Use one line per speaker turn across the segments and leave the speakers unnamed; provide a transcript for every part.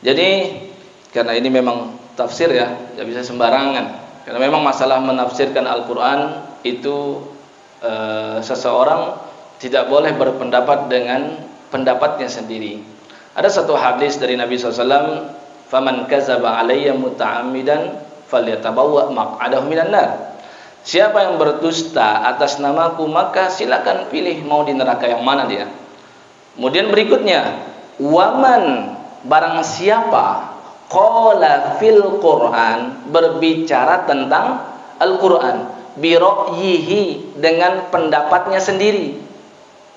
Jadi karena ini memang tafsir ya, tidak bisa sembarangan. Karena memang masalah menafsirkan Al-Quran itu seseorang tidak boleh berpendapat dengan pendapatnya sendiri. Ada satu hadis dari Nabi SAW, "Faman kazaba alayya muta'ammidan falyatabawwa maq'adahu minan nar." Siapa yang berdusta atas namaku, maka silakan pilih mau di neraka yang mana dia. Kemudian berikutnya, waman, barang siapa qala fil Quran, berbicara tentang Al-Quran, bira'yihi, dengan pendapatnya sendiri,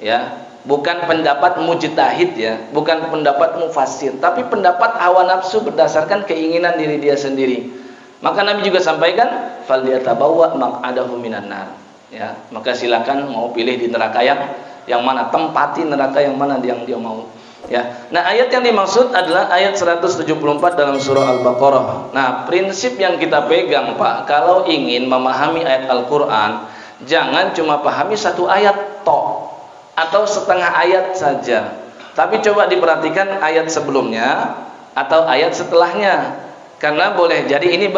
ya, bukan pendapat mujtahid ya, bukan pendapat mufassir, tapi pendapat hawa nafsu berdasarkan keinginan diri dia sendiri. Maka Nabi juga sampaikan, falyatabawwa maq'adahu minan nar, ya, maka silakan mau pilih di neraka yang mana, tempati neraka yang mana yang dia mau, ya. Nah, ayat yang dimaksud adalah ayat 174 dalam surah Al-Baqarah. Nah, prinsip yang kita pegang, Pak, kalau ingin memahami ayat Al-Qur'an, jangan cuma pahami satu ayat tok atau setengah ayat saja, tapi coba diperhatikan ayat sebelumnya atau ayat setelahnya, karena boleh jadi ini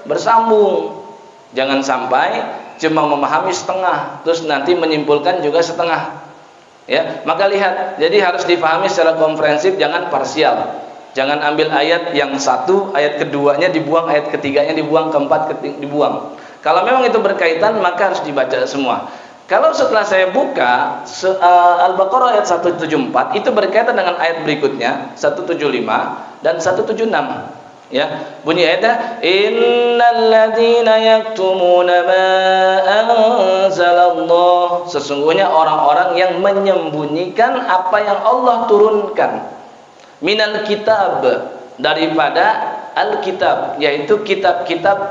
bersambung. Jangan sampai cuma memahami setengah terus nanti menyimpulkan juga setengah, ya. Maka lihat, jadi harus dipahami secara komprehensif, jangan parsial. Jangan ambil ayat yang satu, ayat keduanya dibuang, ayat ketiganya dibuang, keempat dibuang. Kalau memang itu berkaitan, maka harus dibaca semua. Kalau setelah saya buka Al-Baqarah ayat 174, itu berkaitan dengan ayat berikutnya 175 dan 176. Ya, bunyi ayatnya, innal ladzina yaktumuna ma anzalallah, sesungguhnya orang-orang yang menyembunyikan apa yang Allah turunkan, minal kitab, daripada al-kitab, yaitu kitab-kitab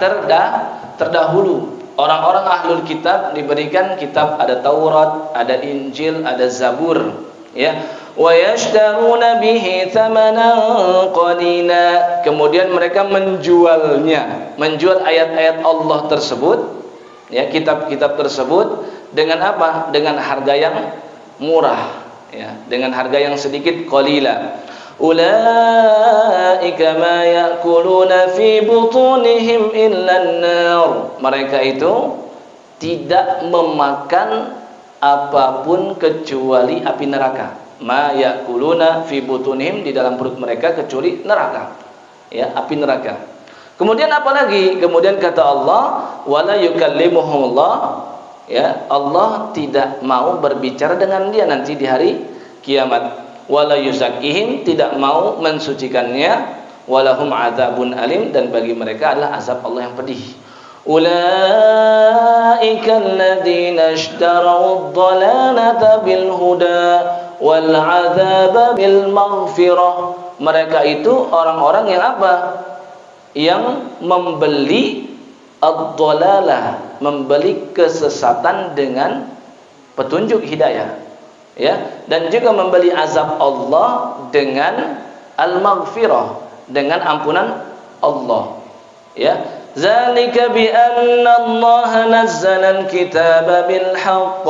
terdahulu. Orang-orang ahlul kitab diberikan kitab, ada Taurat, ada Injil, ada Zabur, ya. Wa yashtaruna bihi thamanan qalila, kemudian mereka menjualnya, menjual ayat-ayat Allah tersebut, ya, kitab-kitab tersebut dengan apa? Dengan harga yang murah, ya, dengan harga yang sedikit, qalila. Ulaika ma ya'kuluna fi butunihim illa an-nar, mereka itu tidak memakan apapun kecuali api neraka. Ma ya'kuluna fi butunihim, di dalam perut mereka kecuali neraka, ya, api neraka. Kemudian apa lagi? Kemudian kata Allah, wala yukallimuhumullah, ya, Allah tidak mau berbicara dengan dia nanti di hari kiamat. Wala yuzakkihim, tidak mau mensucikannya. Walahum adzabun alim, dan bagi mereka adalah azab Allah yang pedih. Ulaika alladzina ishtaraw ad-dhalalata bil huda wal 'adzaba bil maghfirah, mereka itu orang-orang yang apa? Yang membeli ad-dhalalah, membeli kesesatan dengan petunjuk hidayah, ya, dan juga membeli azab Allah dengan al-maghfirah, dengan ampunan Allah, ya. Zalika bi anna Allah nazzala al-kitaba bil haqq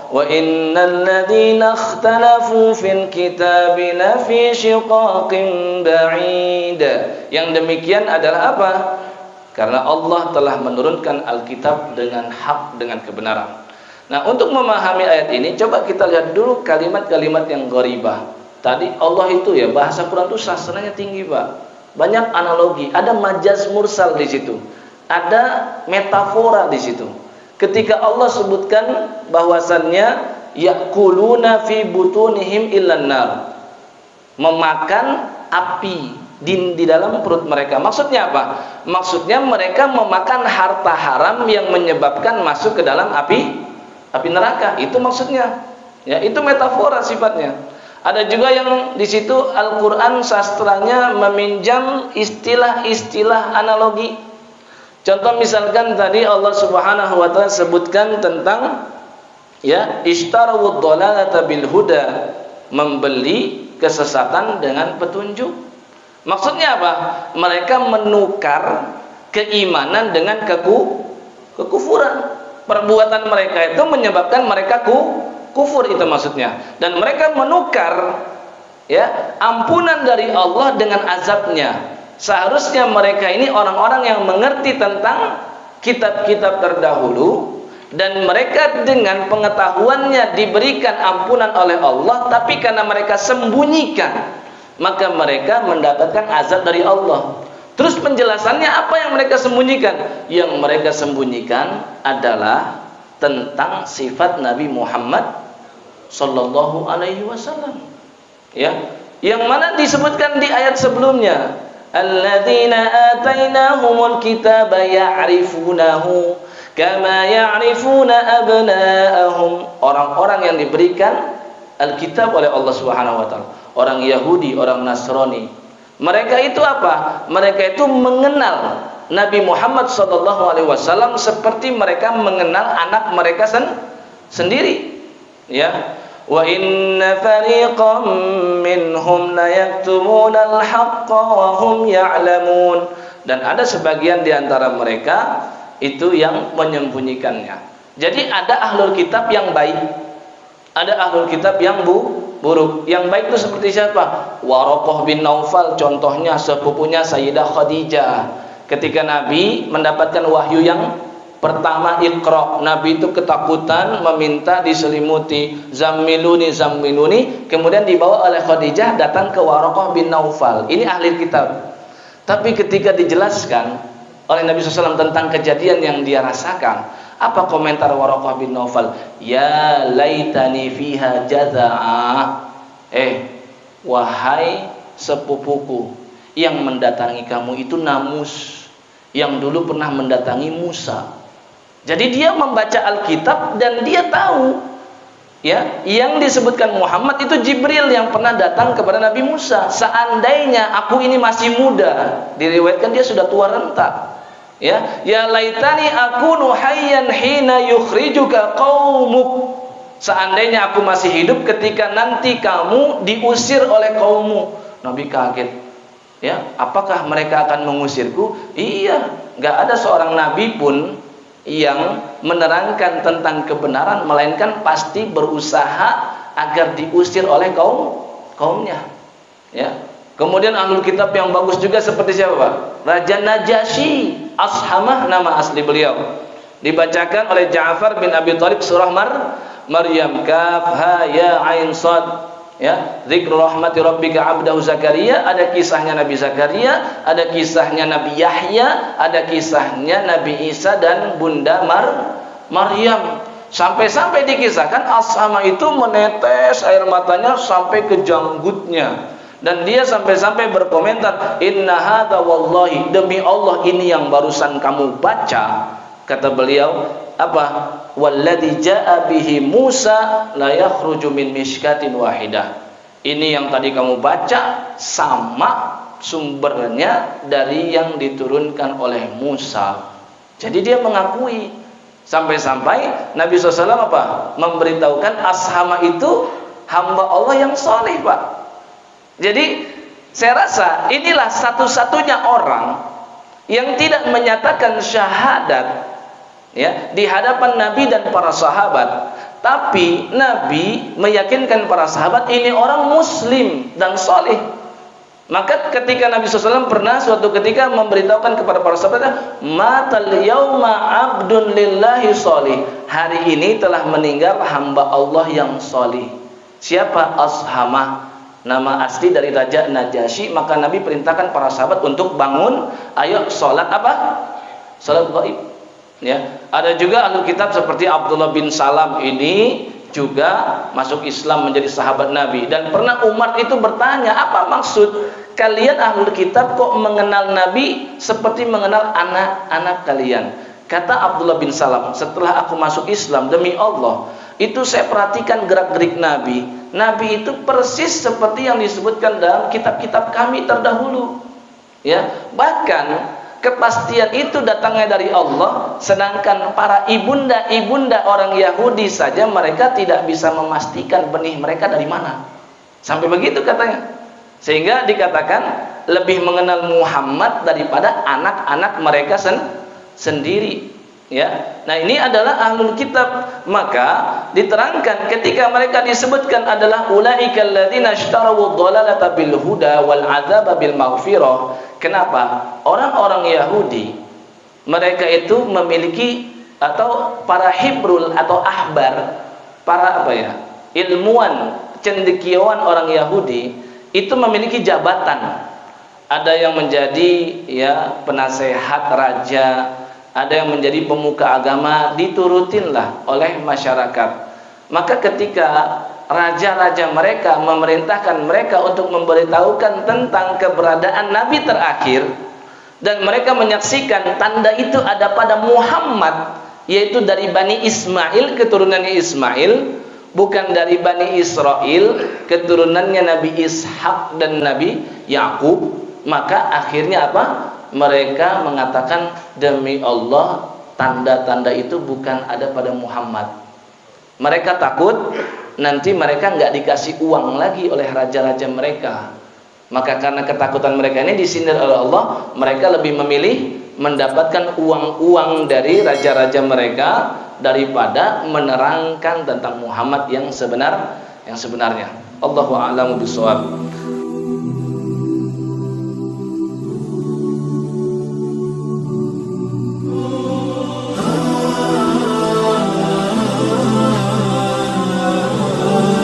wa innal ladzina ikhtalafu fil kitabi lafi shiqaqin ba'id. Yang demikian adalah apa? Karena Allah telah menurunkan Alkitab dengan hak, dengan kebenaran. Nah, untuk memahami ayat ini, coba kita lihat dulu kalimat-kalimat yang gharibah. Tadi Allah itu, ya, bahasa Quran itu sastranya tinggi, Pak. Banyak analogi, ada majaz mursal di situ, ada metafora di situ. Ketika Allah sebutkan bahwasannya yakuluna fi butunihim illan nar, memakan api di dalam perut mereka. Maksudnya apa? Maksudnya mereka memakan harta haram yang menyebabkan masuk ke dalam api neraka. Itu maksudnya. Ya, itu metafora sifatnya. Ada juga yang di situ Al-Qur'an sastranya meminjam istilah-istilah analogi. Contoh misalkan tadi Allah Subhanahu wa taala sebutkan tentang, ya, ishtarawud dhalalata bil huda, membeli kesesatan dengan petunjuk. Maksudnya apa? Mereka menukar keimanan dengan kekufuran. Perbuatan mereka itu menyebabkan mereka kufur, itu maksudnya. Dan mereka menukar, ya, ampunan dari Allah dengan azabnya. Seharusnya mereka ini orang-orang yang mengerti tentang kitab-kitab terdahulu, dan mereka dengan pengetahuannya diberikan ampunan oleh Allah, tapi karena mereka sembunyikan, maka mereka mendapatkan azab dari Allah. Terus penjelasannya apa yang mereka sembunyikan? Yang mereka sembunyikan adalah tentang sifat Nabi Muhammad sallallahu alaihi wasallam. Ya, yang mana disebutkan di ayat sebelumnya, alladzina atainahumul kitaba ya'rifunahu kama ya'rifuna abna'ahum. Orang-orang yang diberikan Alkitab oleh Allah Subhanahu wa taala, orang Yahudi, orang Nasrani, mereka itu apa? Mereka itu mengenal Nabi Muhammad sallallahu alaihi wasallam seperti mereka mengenal anak mereka sendiri. Ya. Wa inna fariqam minhum la yaktumunal haqqa wa hum ya'lamun. Dan ada sebagian di antara mereka itu yang menyembunyikannya. Jadi ada ahlul kitab yang baik, ada ahlul kitab yang buruk. Yang baik itu seperti siapa? Waraqah bin Naufal, contohnya sepupunya Sayyidah Khadijah. Ketika Nabi mendapatkan wahyu yang pertama, Iqra, Nabi itu ketakutan, meminta diselimuti, zammiluni zammiluni. Kemudian dibawa oleh Khadijah datang ke Waraqah bin Naufal. Ini ahli kitab. Tapi ketika dijelaskan oleh Nabi SAW tentang kejadian yang dia rasakan, apa komentar Waraqah bin Naufal? Ya laitani fiha jaza'ah. Wahai sepupuku, yang mendatangi kamu itu Namus, yang dulu pernah mendatangi Musa. Jadi dia membaca Alkitab dan dia tahu, ya, yang disebutkan Muhammad itu Jibril yang pernah datang kepada Nabi Musa. Seandainya aku ini masih muda, diriwayatkan dia sudah tua renta. Ya, ya laitani akunu hayyan hina yukhrijuka qaumuk. Seandainya aku masih hidup ketika nanti kamu diusir oleh kaummu. Nabi kaget. Ya, apakah mereka akan mengusirku? Iya, nggak ada seorang nabi pun yang menerangkan tentang kebenaran, melainkan pasti berusaha agar diusir oleh kaumnya. Ya. Kemudian ahlul kitab yang bagus juga seperti siapa? Raja Najasyi, Ashamah nama asli beliau. Dibacakan oleh Ja'far bin Abi Thalib surah Maryam, kaf ha ya ain sad. Ya, zikru rahmati rabbika abdahu Zakaria, ada kisahnya Nabi Zakaria, ada kisahnya Nabi Yahya, ada kisahnya Nabi Isa dan Bunda Maryam. Sampai-sampai dikisahkan Ashamah itu menetes air matanya sampai ke janggutnya. Dan dia sampai-sampai berkomentar, inna hadza wallahi, demi Allah ini yang barusan kamu baca, kata beliau, apa? Walladzi jaa bihi Musa la yakhruju min mishkatin wahidah. Ini yang tadi kamu baca sama sumbernya dari yang diturunkan oleh Musa. Jadi dia mengakui. Sampai-sampai Nabi SAW apa? Memberitahukan Ashamah itu hamba Allah yang soleh, Pak. Jadi saya rasa inilah satu-satunya orang yang tidak menyatakan syahadat, ya, di hadapan Nabi dan para sahabat, tapi Nabi meyakinkan para sahabat ini orang muslim dan soleh. Maka ketika Nabi SAW pernah suatu ketika memberitahukan kepada para sahabatnya, matal yauma abdun lillahi solih, hari ini telah meninggal hamba Allah yang soleh. Siapa? Ashamah, nama asli dari Raja Najasyi. Maka Nabi perintahkan para sahabat untuk bangun, ayo sholat apa? Sholat gaib. Ya, ada juga ahli kitab seperti Abdullah bin Salam, ini juga masuk Islam menjadi sahabat Nabi. Dan pernah Umar itu bertanya, apa maksud kalian ahli kitab kok mengenal Nabi seperti mengenal anak-anak kalian? Kata Abdullah bin Salam, setelah aku masuk Islam, demi Allah, itu saya perhatikan gerak-gerik Nabi. Nabi itu persis seperti yang disebutkan dalam kitab-kitab kami terdahulu. Ya, bahkan kepastian itu datangnya dari Allah, sedangkan para ibunda-ibunda orang Yahudi saja mereka tidak bisa memastikan benih mereka dari mana. Sampai begitu katanya. Sehingga dikatakan lebih mengenal Muhammad daripada anak-anak mereka sendiri. Ya, nah ini adalah ahlul kitab. Maka diterangkan ketika mereka disebutkan adalah ulaikal ladzina ishtarawu dhalalata bil huda wal adzaba bil maghfirah. Kenapa? Orang-orang Yahudi mereka itu memiliki, atau para hibrul atau ahbar, para apa ya, ilmuwan, cendekiawan orang Yahudi itu memiliki jabatan. Ada yang menjadi ya penasehat raja, ada yang menjadi pemuka agama, diturutinlah oleh masyarakat. Maka ketika raja-raja mereka memerintahkan mereka untuk memberitahukan tentang keberadaan Nabi terakhir, dan mereka menyaksikan tanda itu ada pada Muhammad, yaitu dari Bani Ismail, keturunannya Ismail, bukan dari Bani Israel, keturunannya Nabi Ishak dan Nabi Yakub. Maka akhirnya apa? Mereka mengatakan, demi Allah, tanda-tanda itu bukan ada pada Muhammad. Mereka takut nanti mereka nggak dikasih uang lagi oleh raja-raja mereka. Maka karena ketakutan mereka ini disindir oleh Allah, mereka lebih memilih mendapatkan uang-uang dari raja-raja mereka daripada menerangkan tentang Muhammad yang sebenarnya. Allahu a'lamu bishawab.